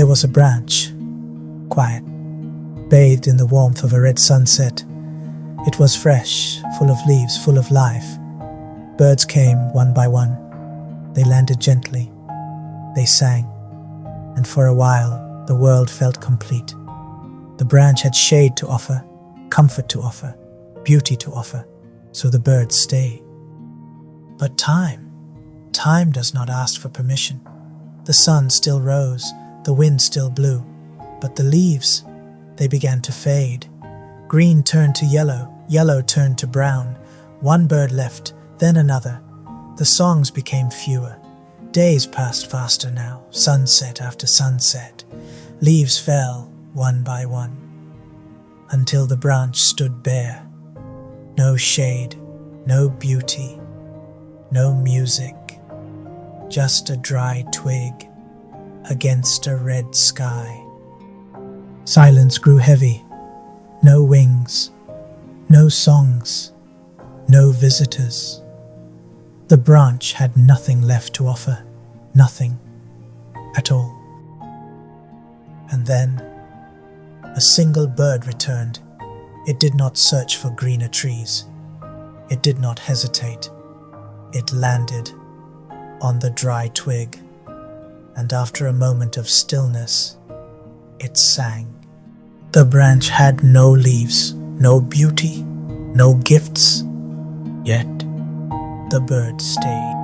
There was a branch, quiet, bathed in the warmth of a red sunset. It was fresh, full of leaves, full of life. Birds came one by one. They landed gently. They sang. And for a while, the world felt complete. The branch had shade to offer, comfort to offer, beauty to offer, so the birds stay. But time does not ask for permission. The sun still rose, the wind still blew, but the leaves, they began to fade. Green turned to yellow, yellow turned to brown. One bird left, then another. The songs became fewer. Days passed faster now, sunset after sunset. Leaves fell one by one, until the branch stood bare. No shade, no beauty, no music, just a dry twig against a red sky. Silence grew heavy. No wings, no songs, no visitors. The branch had nothing left to offer, nothing at all. And then a single bird returned. It did not search for greener trees. It did not hesitate. It landed on the dry twig, and after a moment of stillness, it sang. The branch had no leaves, no beauty, no gifts, yet the bird stayed.